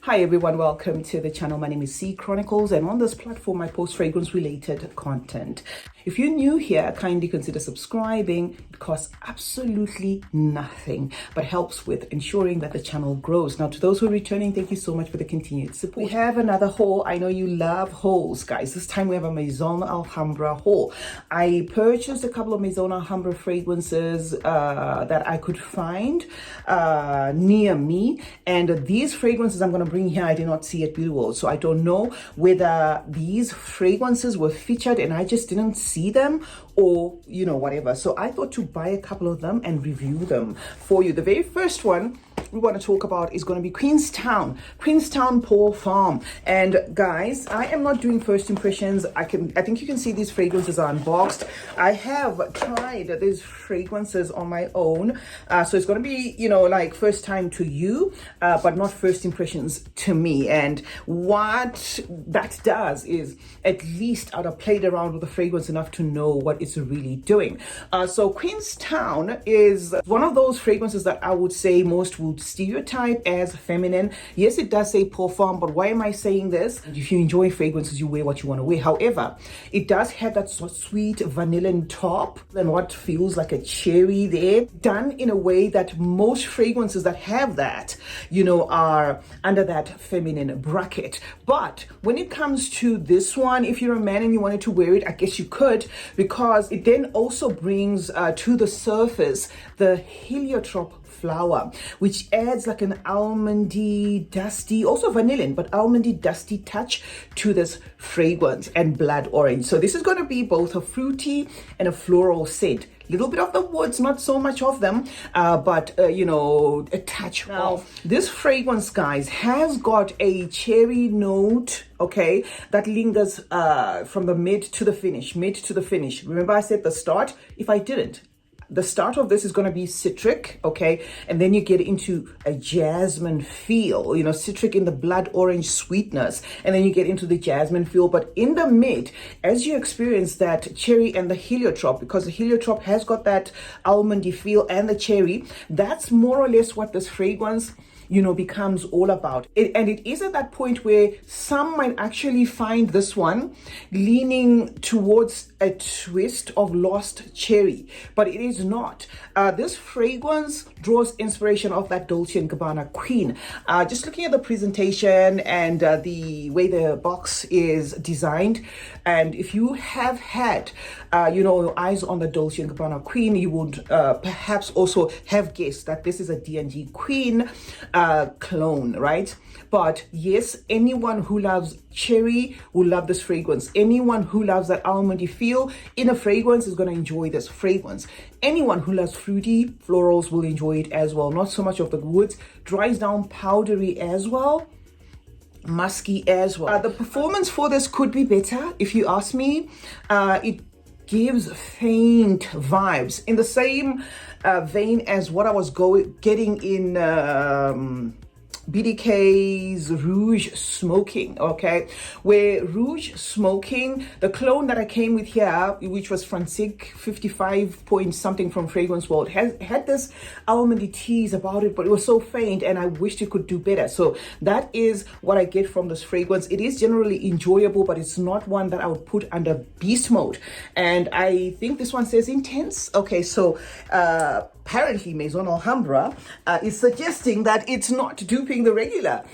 Hi everyone, welcome to the channel. My name is CeeChronicles, and on this platform I post fragrance related content. If you're new here, kindly consider subscribing. It costs absolutely nothing but helps with ensuring that the channel grows. Now, to those who are returning, thank you so much for the continued support. We have another haul. I know you love hauls, guys. This time we have a Maison Alhambra haul. I purchased a couple of Maison Alhambra fragrances that I could find near me, and these fragrances I'm going to bring here I did not see at Beauty World, so I don't know whether these fragrances were featured and I just didn't see them, or whatever. So I thought to buy a couple of them and review them for you. The very first one we want to talk about is going to be Queenstown Perfume. And guys, I am not doing first impressions. I think you can see these fragrances are unboxed. I have tried these fragrances on my own, so it's going to be like first time to you, but not first impressions to me. And what that does is at least I'd have played around with the fragrance enough to know what it's really doing. So Queenstown is one of those fragrances that I would say most would stereotype as feminine. Yes, it does say perfume, but why am I saying this? If you enjoy fragrances, you wear what you want to wear. However, it does have that sweet vanilla top and what feels like a cherry there, done in a way that most fragrances that have that, are under that feminine bracket. But when it comes to this one, if you're a man and you wanted to wear it, I guess you could, because it then also brings to the surface the heliotrope flower, which adds like an almondy, dusty, also vanillin, but almondy, dusty touch to this fragrance, and blood orange. So this is going to be both a fruity and a floral scent. Little bit of the woods, not so much of them, but a touch. Now, this fragrance, guys, has got a cherry note, okay, that lingers from the mid to the finish. Remember I said the start? If I didn't, the start of this is going to be citric, okay, and then you get into a jasmine feel, citric in the blood orange sweetness, and then you get into the jasmine feel. But in the mid, as you experience that cherry and the heliotrope, because the heliotrope has got that almondy feel and the cherry, that's more or less what this fragrance becomes all about. And it is at that point where some might actually find this one leaning towards a twist of lost cherry, but it is not. This fragrance draws inspiration of that Dolce & Gabbana Queen. Just looking at the presentation and the way the box is designed, and if you have had your eyes on the Dolce & Gabbana Queen, you would perhaps also have guessed that this is a D&G Queen clone, right? But yes, anyone who loves cherry will love this fragrance. Anyone who loves that almondy feel in a fragrance is going to enjoy this fragrance. Anyone who loves fruity florals will enjoy it as well. Not so much of the woods, dries down powdery as well, musky as well. The performance for this could be better if you ask me. It gives faint vibes in the same vein as what I was getting in BDK's Rouge Smoking, okay, where Rouge Smoking, the clone that I came with here, which was Francique 55 point something from Fragrance World, had this almondy tease about it, but it was so faint and I wished it could do better. So that is what I get from this fragrance. It is generally enjoyable, but it's not one that I would put under beast mode. And I think this one says intense. Okay, so apparently Maison Alhambra is suggesting that it's not duping the regular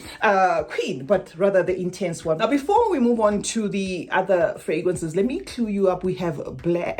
Queen, but rather the intense one. Now, before we move on to the other fragrances, let me clue you up. We have a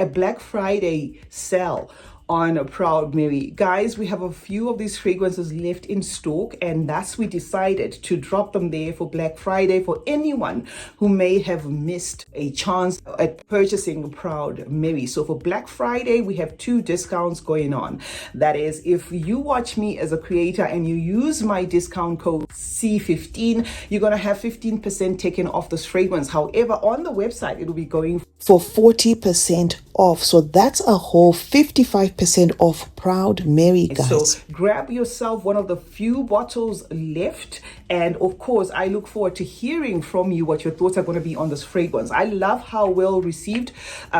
Black Friday sale on Proud Mary. Guys, we have a few of these fragrances left in stock, and thus we decided to drop them there for Black Friday for anyone who may have missed a chance at purchasing Proud Mary. So for Black Friday, we have 2 discounts going on. That is, if you watch me as a creator and you use my discount code C15, you're going to have 15% taken off this fragrance. However, on the website, it will be going for 40% off. So that's a whole 55% 55% off Proud Mary, guys. So grab yourself one of the few bottles left. And of course, I look forward to hearing from you what your thoughts are going to be on this fragrance. I love how well received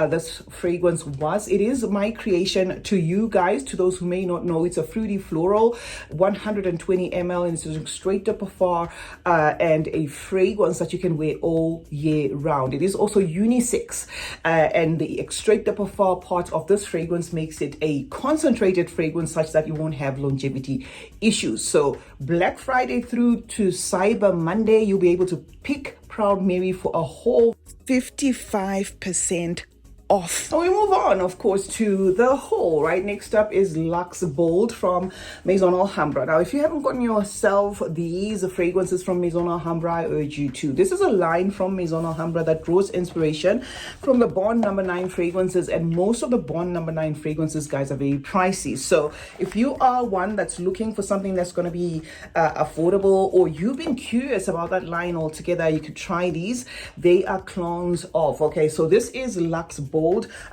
this fragrance was. It is my creation to you guys. To those who may not know, it's a fruity floral, 120 ml, and it's a straight de parfum and a fragrance that you can wear all year round. It is also unisex, and the extrait de parfum part of this fragrance makes it a concentrated fragrance such that you won't have longevity issues. So Black Friday through to Cyber Monday, you'll be able to pick Proud Mary for a whole 55% off. So we move on, of course, to the haul. Right next up is Luxe Bold from Maison Alhambra. Now, if you haven't gotten yourself these fragrances from Maison Alhambra, I urge you to. This is a line from Maison Alhambra that draws inspiration from the Bond No. 9 fragrances, and most of the Bond No. 9 fragrances, guys, are very pricey. So if you are one that's looking for something that's going to be affordable, or you've been curious about that line altogether, you could try these. They are clones of. Okay, so this is Luxe Bold.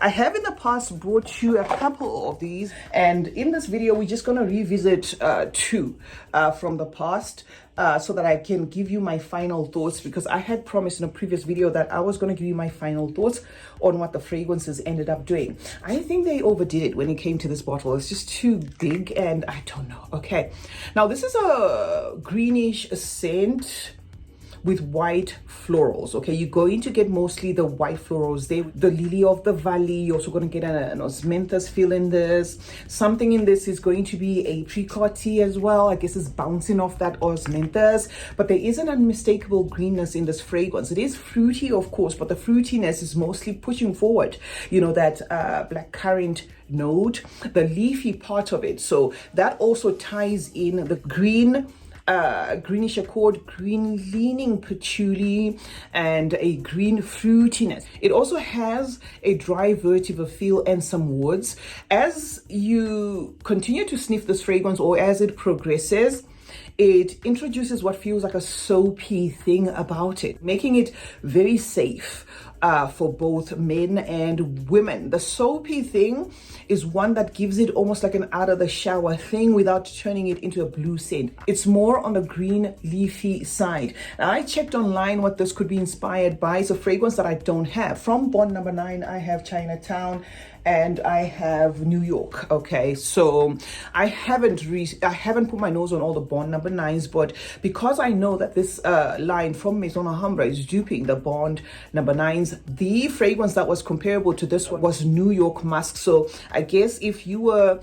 I have in the past brought you a couple of these, and in this video we're just going to revisit two from the past so that I can give you my final thoughts, because I had promised in a previous video that I was going to give you my final thoughts on what the fragrances ended up doing. I think they overdid it when it came to this bottle. It's just too big, and I don't know. Okay, now this is a greenish scent with white florals. Okay, you're going to get mostly the white florals. The lily of the valley. You're also going to get an osmanthus feel in this. Something in this is going to be apricoty as well. I guess it's bouncing off that osmanthus, but there is an unmistakable greenness in this fragrance. It is fruity, of course, but the fruitiness is mostly pushing forward, you know, that blackcurrant note, the leafy part of it. So that also ties in the green, greenish accord, green leaning patchouli, and a green fruitiness. It also has a dry vetiver feel and some woods. As you continue to sniff this fragrance, or as it progresses, it introduces what feels like a soapy thing about it, making it very safe for both men and women. The soapy thing is one that gives it almost like an out of the shower thing without turning it into a blue scent. It's more on the green leafy side. Now, I checked online what this could be inspired by. It's a fragrance that I don't have. From Bond No. 9, I have Chinatown and I have New York. Okay, so I haven't put my nose on all the Bond No. 9s, but because I know that this line from Maison Alhambra is duping the Bond No. 9s, the fragrance that was comparable to this one was New York Musk. So I guess if you were,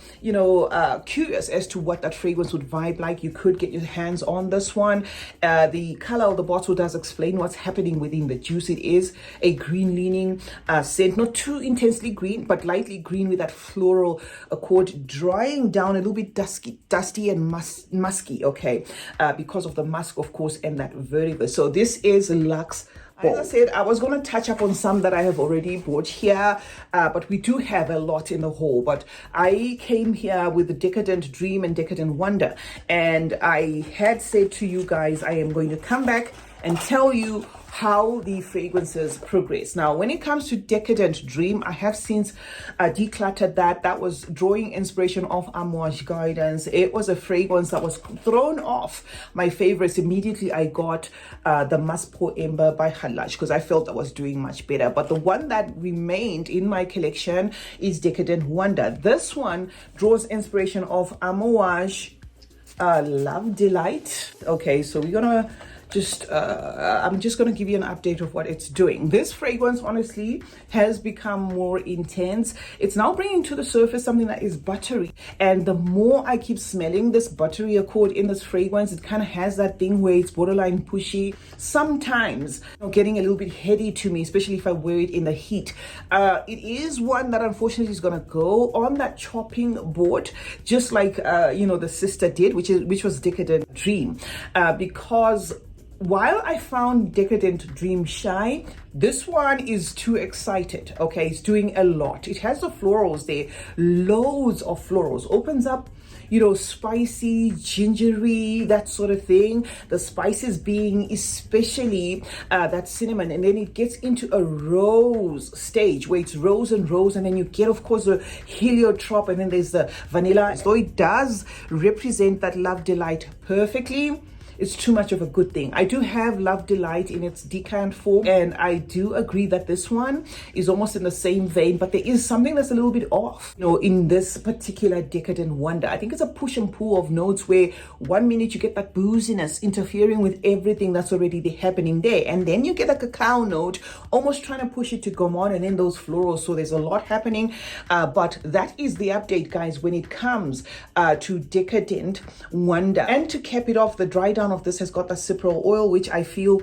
curious as to what that fragrance would vibe like, you could get your hands on this one. The color of the bottle does explain what's happening within the juice. It is a green leaning scent, not too intensely green, but lightly green with that floral accord, drying down a little bit dusty and musky, okay, because of the musk, of course, and that vetiver. So this is Luxe. As I said, I was going to touch up on some that I have already bought here, but we do have a lot in the haul. But I came here with the Decadent Dream and Decadent Wonder, and I had said to you guys, I am going to come back and tell you how the fragrances progress. Now, when it comes to Decadent Dream, I have since decluttered that. That was drawing inspiration of Amouage Guidance. It was a fragrance that was thrown off my favorites. Immediately, I got the Musk Pour Amber by Luxe because I felt that was doing much better. But the one that remained in my collection is Decadent Wonder. This one draws inspiration of Amouage Love Delight. Okay, so we're gonna I'm just going to give you an update of what it's doing. This fragrance honestly has become more intense. It's now bringing to the surface something that is buttery, and the more I keep smelling this buttery accord in this fragrance, it kind of has that thing where it's borderline pushy, sometimes getting a little bit heady to me, especially if I wear it in the heat. It is one that unfortunately is going to go on that chopping board, just like the sister did, which was Decadent Dream, because while I found Decadent Dream shy, this one is too excited. Okay, it's doing a lot. It has the florals there, loads of florals. Opens up, spicy, gingery, that sort of thing. The spices being especially that cinnamon, and then it gets into a rose stage where it's rose, and then you get, of course, the heliotrope, and then there's the vanilla. So it does represent that Love Delight perfectly. It's too much of a good thing. I do have Love Delight in its decant form, and I do agree that this one is almost in the same vein, but there is something that's a little bit off, in this particular Decadent Wonder. I think it's a push and pull of notes where 1 minute you get that booziness interfering with everything that's already happening there, and then you get a cacao note almost trying to push it to come on, and then those florals. So there's a lot happening, but that is the update, guys, when it comes to Decadent Wonder. And to cap it off, the dry down of this has got the cypriol oil, which I feel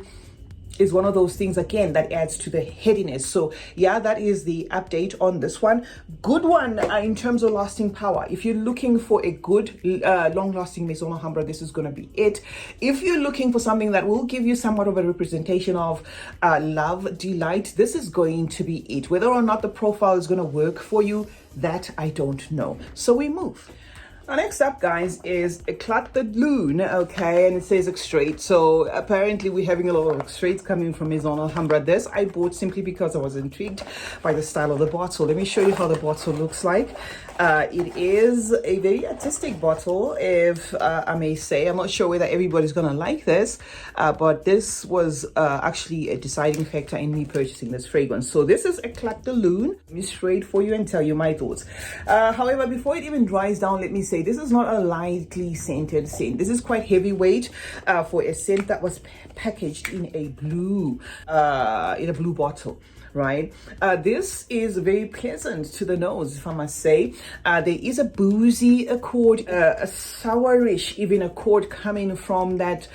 is one of those things again that adds to the headiness. So yeah, that is the update on this one. Good one in terms of lasting power. If you're looking for a good long-lasting Maison Alhambra, this is going to be it. If you're looking for something that will give you somewhat of a representation of Love Delight, this is going to be it. Whether or not the profile is going to work for you, that I don't know. So we move. Now, next up, guys, is Eclat the Lune, okay, and it says extrait. So apparently we're having a lot of extraits coming from Maison Alhambra. This I bought simply because I was intrigued by the style of the bottle. Let me show you how the bottle looks like. It is a very artistic bottle, if I may say. I'm not sure whether everybody's going to like this, but this was actually a deciding factor in me purchasing this fragrance. So this is Eclat the Lune. Let me spray it for you and tell you my thoughts. However, before it even dries down, let me say this is not a lightly scented scent. This is quite heavyweight for a scent that was packaged in a blue bottle. Right, this is very pleasant to the nose, if I must say. There is a boozy accord, a sourish even accord coming from that,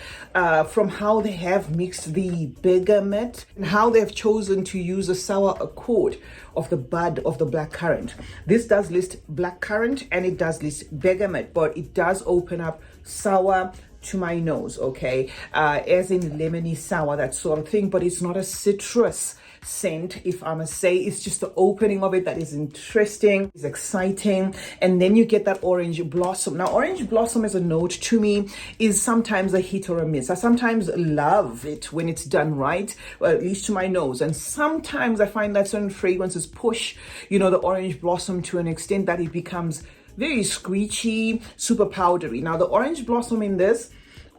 from how they have mixed the bergamot and how they've chosen to use a sour accord of the bud of the blackcurrant. This does list blackcurrant and it does list bergamot, but it does open up sour to my nose, okay, as in lemony sour, that sort of thing, but it's not a citrus scent, if I must say. It's just the opening of it that is interesting, is exciting, and then you get that orange blossom. Now, orange blossom as a note to me is sometimes a hit or a miss. I sometimes love it when it's done right, well, at least to my nose, and sometimes I find that certain fragrances push, the orange blossom to an extent that it becomes very screechy, super powdery. Now, the orange blossom in this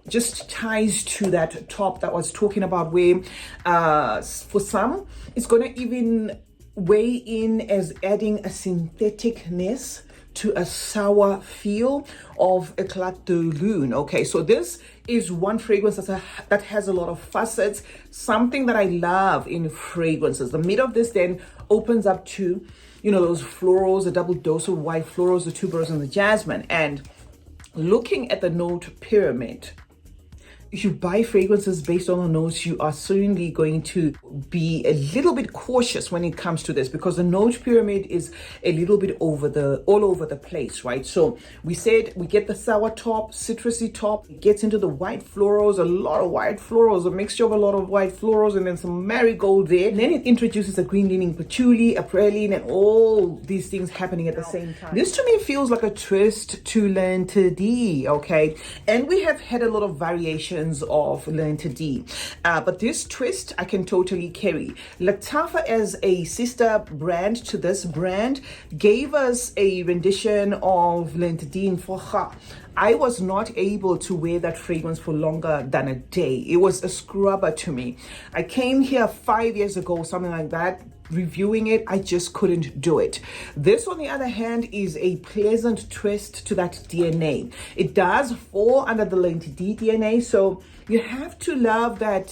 just ties to that top that I was talking about, where for some it's going to even weigh in as adding a syntheticness to a sour feel of Eclat de Lune. Okay, so this is one fragrance that has a lot of facets, something that I love in fragrances. The mid of this then opens up to, those florals, a double dose of white florals, the tuberose and the jasmine. And looking at the note pyramid, if you buy fragrances based on the notes, you are certainly going to be a little bit cautious when it comes to this, because the note pyramid is a little bit all over the place, right? So we said we get the sour top, citrusy top, it gets into the white florals, a lot of white florals, a mixture of a lot of white florals, and then some marigold there. And then it introduces a green leaning patchouli, a praline, and all these things happening at the same time. This to me feels like a twist to Lune D, okay? And we have had a lot of variations of Lune D, but this twist I can totally carry. Lattafa, as a sister brand to this brand, gave us a rendition of Lune D in Focha. I was not able to wear that fragrance for longer than a day. It was a scrubber to me. I came here 5 years ago, something like that, reviewing it. I just couldn't do it. This, on the other hand, is a pleasant twist to that DNA. It does fall under the Lune D DNA, so you have to love that,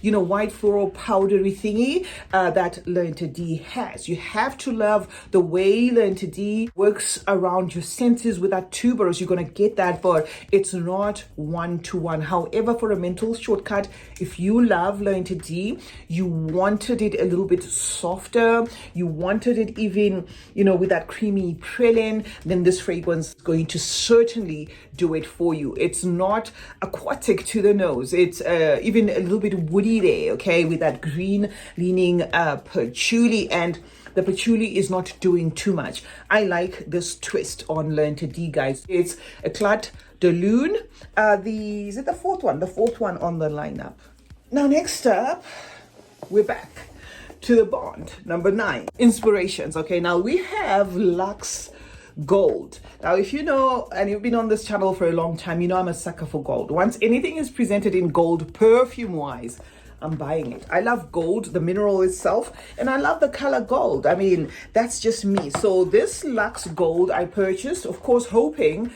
white floral powdery thingy that Lune D has. You have to love the way Lune D works around your senses with that tuberose. You're going to get that, but it's not one-to-one. However, for a mental shortcut, if you love Lune D, you wanted it a little bit softer, you wanted it even, with that creamy praline, then this fragrance is going to certainly do it for you. It's not aquatic to the nose. nose. It's even a little bit woody there, okay, with that green leaning patchouli, and the patchouli is not doing too much. I like this twist on Learn to D, guys. It's Eclat de Lune. Is it the fourth one? The fourth one on the lineup. Now, next up, we're back to the Bond, number 9. Inspirations. Okay, now we have Luxe Gold. Now, if you know, and you've been on this channel for a long time, you know I'm a sucker for gold. Once anything is presented in gold, perfume-wise, I'm buying it. I love gold, the mineral itself, and I love the color gold. I mean, that's just me. So this Luxe Gold I purchased, of course, hoping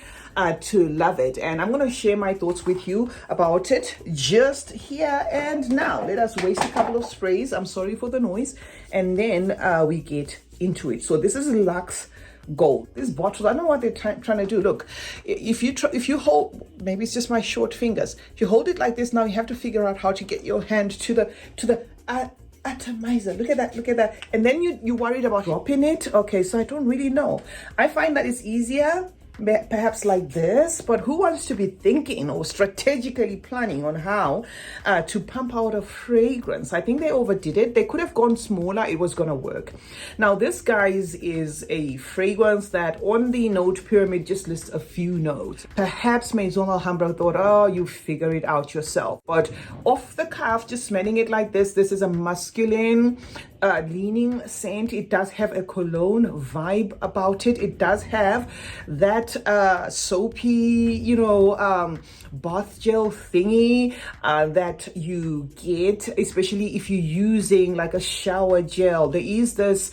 to love it, and I'm going to share my thoughts with you about it just here and now. Let us waste a couple of sprays. I'm sorry for the noise, and then we get into it. So this is Luxe Gold. This bottle, I don't know what they're trying to do. Look, if you hold, maybe it's just my short fingers. If you hold it like this, now you have to figure out how to get your hand to the atomizer. Look at that. And then you worried about dropping it. Okay, so I don't really know. I find that it's easier perhaps like this, but who wants to be thinking or strategically planning on how to pump out a fragrance? I think they overdid it. They could have gone smaller. It was gonna work. Now this, guys, is a fragrance that on the note pyramid just lists a few notes. Perhaps Maison Alhambra thought, oh, you figure it out yourself, but off the cuff, just smelling it like this is a masculine leaning scent. It does have a cologne vibe about it. It does have that soapy, bath gel thingy that you get, especially if you're using like a shower gel. There is this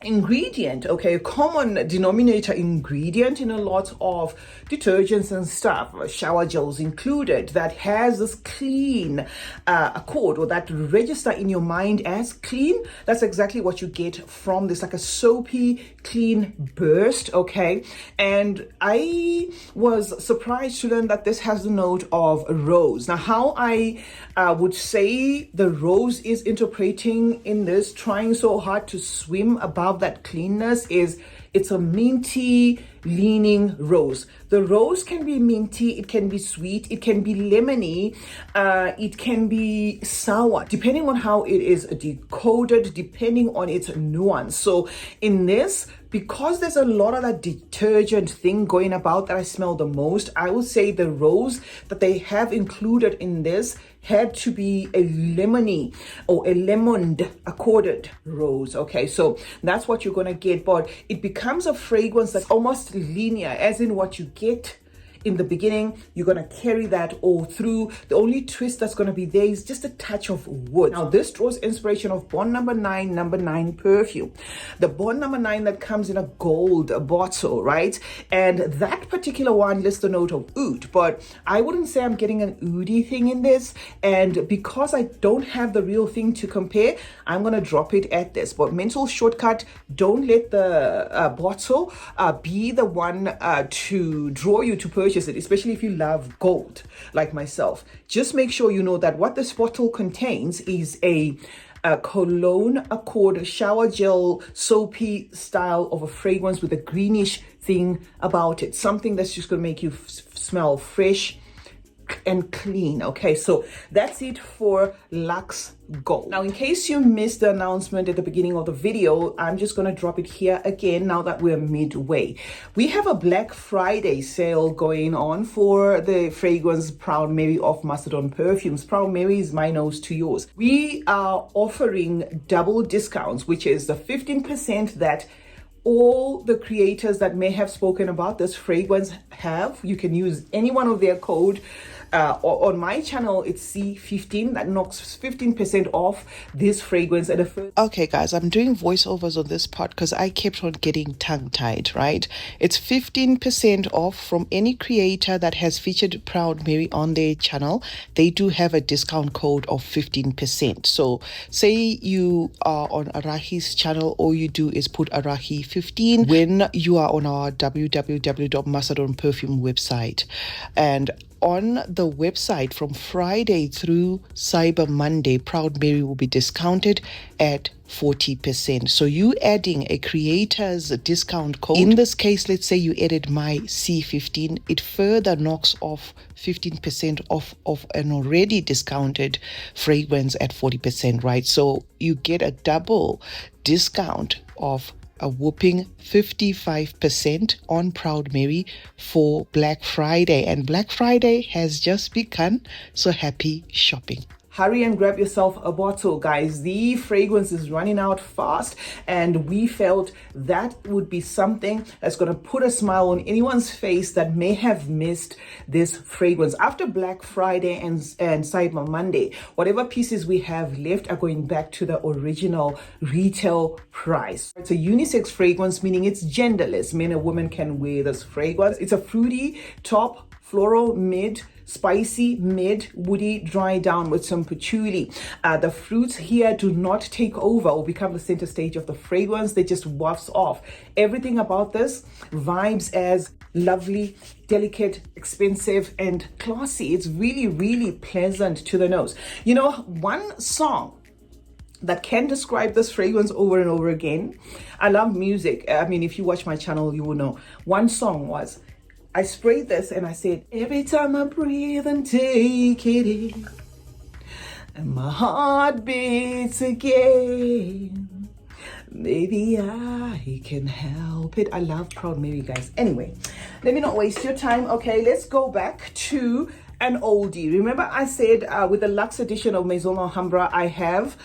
ingredient, okay, a common denominator ingredient in a lot of detergents and stuff, shower gels included, that has this clean accord, or that register in your mind as clean. That's exactly what you get from this, like a soapy clean burst, okay. And I was surprised to learn that this has the note of rose. Now, how I would say the rose is interpreting in this, trying so hard to swim above that cleanness, is it's a minty leaning rose. The rose can be minty, it can be sweet, it can be lemony, it can be sour, depending on how it is decoded, depending on its nuance. So in this, because there's a lot of that detergent thing going about that I smell the most, I would say the rose that they have included in this had to be a lemony or a lemon accorded rose. Okay, so that's what you're gonna get, but it becomes a fragrance that's almost linear, as in what you get in the beginning, you're going to carry that all through. The only twist that's going to be there is just a touch of wood. Now, this draws inspiration of Bond number 9 perfume. The Bond number 9 that comes in a gold bottle, right? And that particular one lists the note of oud, but I wouldn't say I'm getting an oudy thing in this. And because I don't have the real thing to compare, I'm going to drop it at this. But mental shortcut, don't let the bottle be the one to draw you to purchase it, especially if you love gold like myself. Just make sure you know that what this bottle contains is a cologne accord shower gel soapy style of a fragrance with a greenish thing about it, something that's just going to make you smell fresh and clean. Okay, so that's it for Luxe Gold. Now, in case you missed the announcement at the beginning of the video, I'm just going to drop it here again now that we're midway. We have a Black Friday sale going on for the fragrance Proud Mary of Macedon Perfumes. Proud Mary is my nose to yours. We are offering double discounts, which is the 15% that all the creators that may have spoken about this fragrance have. You can use any one of their code. On my channel, it's C15. That knocks 15% off this fragrance. Okay, guys, I'm doing voiceovers on this part because I kept on getting tongue-tied, right? It's 15% off from any creator that has featured Proud Mary on their channel. They do have a discount code of 15%. So say you are on Arahi's channel, all you do is put Arahi 15 when you are on our www.macedonperfume website. And on the website from Friday through Cyber Monday, Proud Mary will be discounted at 40%. So you adding a creator's discount code, in this case, let's say you added my C15, it further knocks off 15% off of an already discounted fragrance at 40%, right? So you get a double discount of a whopping 55% on Proud Mary for Black Friday. And Black Friday has just begun, so happy shopping. Hurry and grab yourself a bottle, guys. The fragrance is running out fast, and we felt that would be something that's going to put a smile on anyone's face that may have missed this fragrance. After Black Friday and Cyber Monday, whatever pieces we have left are going back to the original retail price. It's a unisex fragrance, meaning it's genderless. Men and women can wear this fragrance. It's a fruity top, floral mid, spicy mid, woody dry down with some patchouli. The fruits here do not take over or become the center stage of the fragrance. They just wafts off. Everything about this vibes as lovely, delicate, expensive, and classy. It's really, really pleasant to the nose. You know, one song that can describe this fragrance over and over again. I love music. I mean, if you watch my channel, you will know. One song was, I sprayed this and I said, every time I breathe and take it in, and my heart beats again, maybe I can help it. I love Proud Mary, guys. Anyway, let me not waste your time. Okay, let's go back to an oldie. Remember I said with the Luxe edition of Maison Alhambra, I have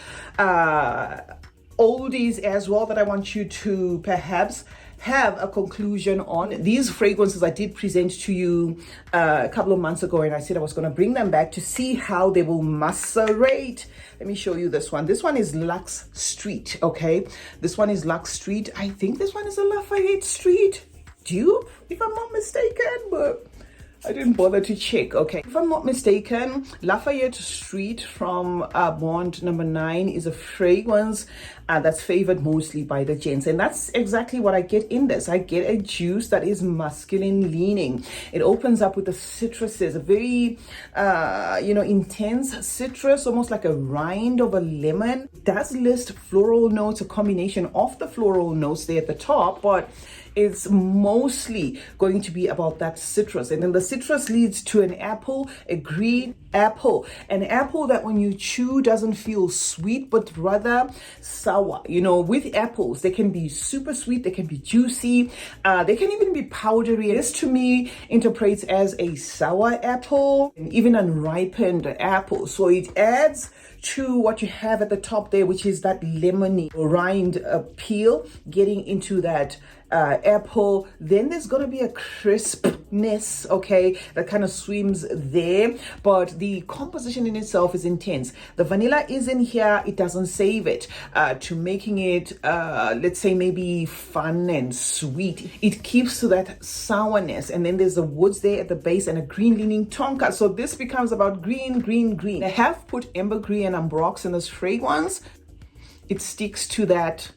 oldies as well that I want you to perhaps have a conclusion on. These fragrances I did present to you a couple of months ago, and I said I was going to bring them back to see how they will macerate. Let me show you this one. This one is Luxe Street, okay? This one is Luxe Street. I think this one is a Lafayette Street dupe, if I'm not mistaken, but I didn't bother to check. Okay, if I'm not mistaken, Lafayette Street from Bond number 9 is a fragrance that's favored mostly by the gents, and that's exactly what I get in this. I get a juice that is masculine leaning. It opens up with the citruses, a very intense citrus, almost like a rind of a lemon. It does list floral notes, a combination of the floral notes there at the top, but it's mostly going to be about that citrus. And then the citrus leads to an apple, a green apple, an apple that when you chew doesn't feel sweet, but rather sour. You know, with apples, they can be super sweet, they can be juicy, they can even be powdery. This to me interprets as a sour apple, and even unripened apple. So it adds to what you have at the top there, which is that lemony rind peel getting into that apple. Then there's gonna be a crispness, okay, that kind of swims there, but the composition in itself is intense. The vanilla is in here. It doesn't save it to making it let's say maybe fun and sweet. It keeps to that sourness, and then there's the woods there at the base and a green leaning tonka. So this becomes about green. I have put ambergris and ambrox in this fragrance. It sticks to that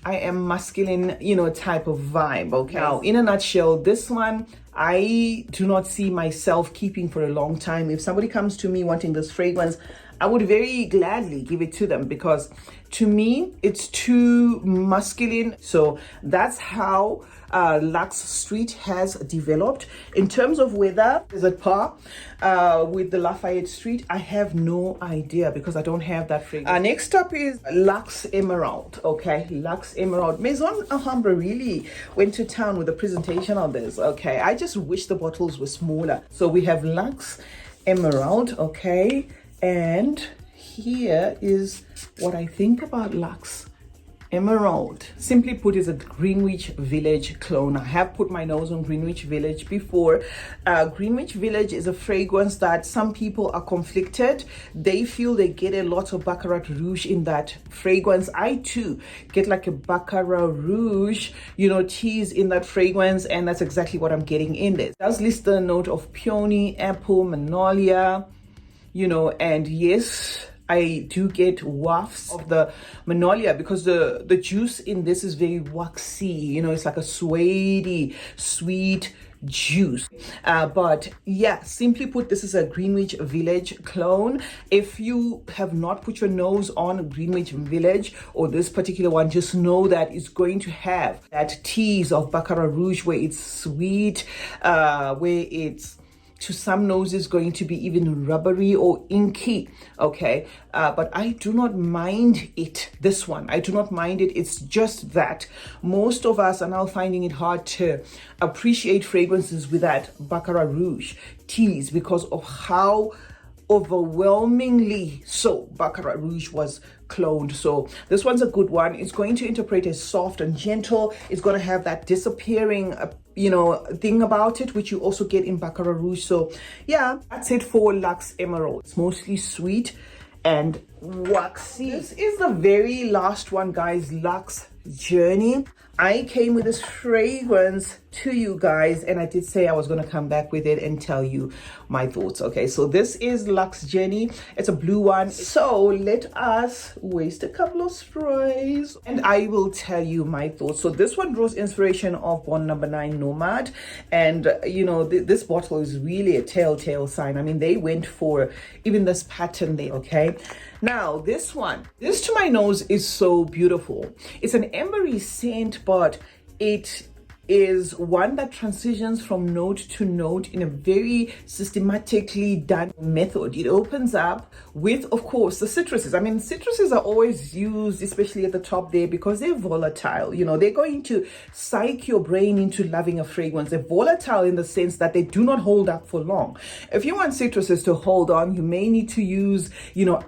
I am masculine, type of vibe. Okay. Now, in a nutshell, this one, I do not see myself keeping for a long time. If somebody comes to me wanting this fragrance, I would very gladly give it to them, because to me, it's too masculine. So that's how Luxe Street has developed. In terms of whether is it par with the Lafayette Street, I have no idea, because I don't have that fragrance. Next up is Luxe Emerald. Okay, Luxe Emerald. Maison Alhambra really went to town with the presentation on this. Okay, I just wish the bottles were smaller. So we have Luxe Emerald. Okay, and here is what I think about Luxe Emerald. Simply put, is a Greenwich Village clone. I have put my nose on Greenwich Village before. Greenwich Village is a fragrance that some people are conflicted. They feel they get a lot of Baccarat Rouge in that fragrance. I too get like a Baccarat Rouge, tease in that fragrance, and that's exactly what I'm getting in this. It does list the note of peony, apple, magnolia, and yes, I do get wafts of the magnolia, because the juice in this is very waxy. It's like a suede, sweet juice. But yeah, simply put, this is a Greenwich Village cologne. If you have not put your nose on Greenwich Village or this particular one, just know that it's going to have that tease of Baccarat Rouge, where it's sweet, where it's to some noses going to be even rubbery or inky. Okay, but I do not mind it. This one, I do not mind it. It's just that most of us are now finding it hard to appreciate fragrances with that Baccarat Rouge tease because of how overwhelmingly so Baccarat Rouge was cloned. So this one's a good one. It's going to interpret as soft and gentle. It's going to have that disappearing thing about it, which you also get in Baccarat Rouge. So yeah, that's it for Luxe Emerald. It's mostly sweet and waxy. This is the very last one, guys, Luxe Journey. I came with this fragrance to you guys, and I did say I was going to come back with it and tell you my thoughts. Okay, so this is Luxe Journey. It's a blue one. So let us waste a couple of sprays and I will tell you my thoughts. So this one draws inspiration of Bond Number 9 Nomad, and this bottle is really a telltale sign. I mean, they went for even this pattern there. Okay, now this one, this to my nose is so beautiful. It's an embery scent, but it is one that transitions from note to note in a very systematically done method. It opens up with, of course, the citruses. I mean, citruses are always used, especially at the top there, because they're volatile. They're going to psych your brain into loving a fragrance. They're volatile in the sense that they do not hold up for long. If you want citruses to hold on, you may need to use,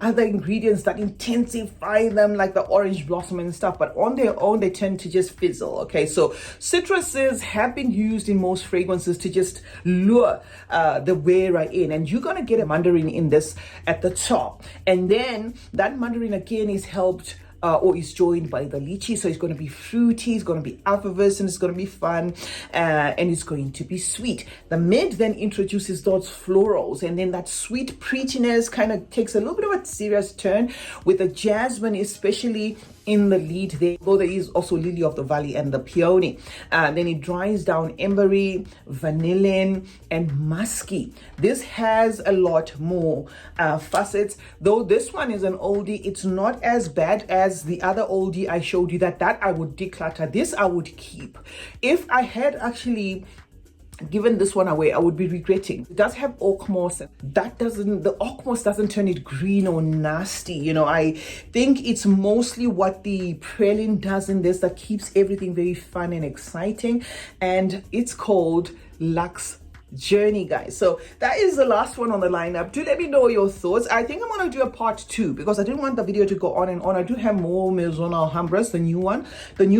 other ingredients that intensify them, like the orange blossom and stuff, but on their own, they tend to just fizzle. Okay, so citrus have been used in most fragrances to just lure the wearer in, and you're gonna get a mandarin in this at the top, and then that mandarin again is helped or is joined by the lychee. So it's going to be fruity, it's going to be effervescent, it's going to be fun, and it's going to be sweet. The mid then introduces those florals, and then that sweet preachiness kind of takes a little bit of a serious turn with the jasmine, especially in the lead there, though there is also lily of the valley and the peony. Then it dries down embery, vanillin, and musky. This has a lot more facets. Though this one is an oldie, it's not as bad as the other oldie I showed you. That I would declutter. This I would keep. If I had actually given this one away, I would be regretting. It does have oak moss. The oak moss doesn't turn it green or nasty. I think it's mostly what the praline does in this that keeps everything very fun and exciting. And it's called Luxe Journey, guys. So that is the last one on the lineup. Do let me know your thoughts. I think I'm going to do a part 2 because I didn't want the video to go on and on. I do have more Maison Alhambras, the new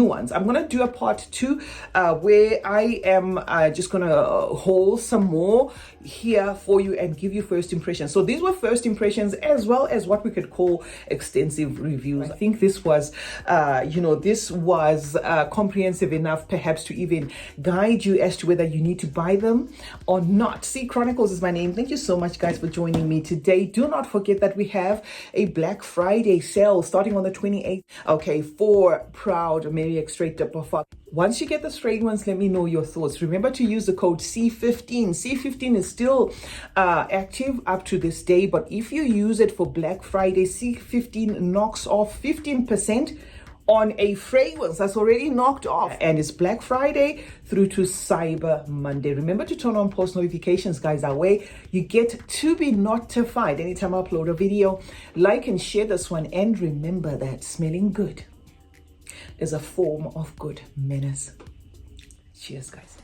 ones. I'm going to do a part 2 where I am just going to haul some more here for you and give you first impressions. So these were first impressions as well as what we could call extensive reviews. I think this was comprehensive enough perhaps to even guide you as to whether you need to buy them or not. CeeChronicles is my name. Thank you so much, guys, for joining me today. Do not forget that we have a Black Friday sale starting on the 28th. Okay, for Proud Mary Extrait de Parfum. Once you get this fragrance, let me know your thoughts. Remember to use the code C15. C15 is still active up to this day, but if you use it for Black Friday, C15 knocks off 15% on a fragrance that's already knocked off, and it's Black Friday through to Cyber Monday. Remember to turn on post notifications, guys. That way you get to be notified anytime I upload a video. Like and share this one, and remember that smelling good is a form of good manners. Cheers, guys.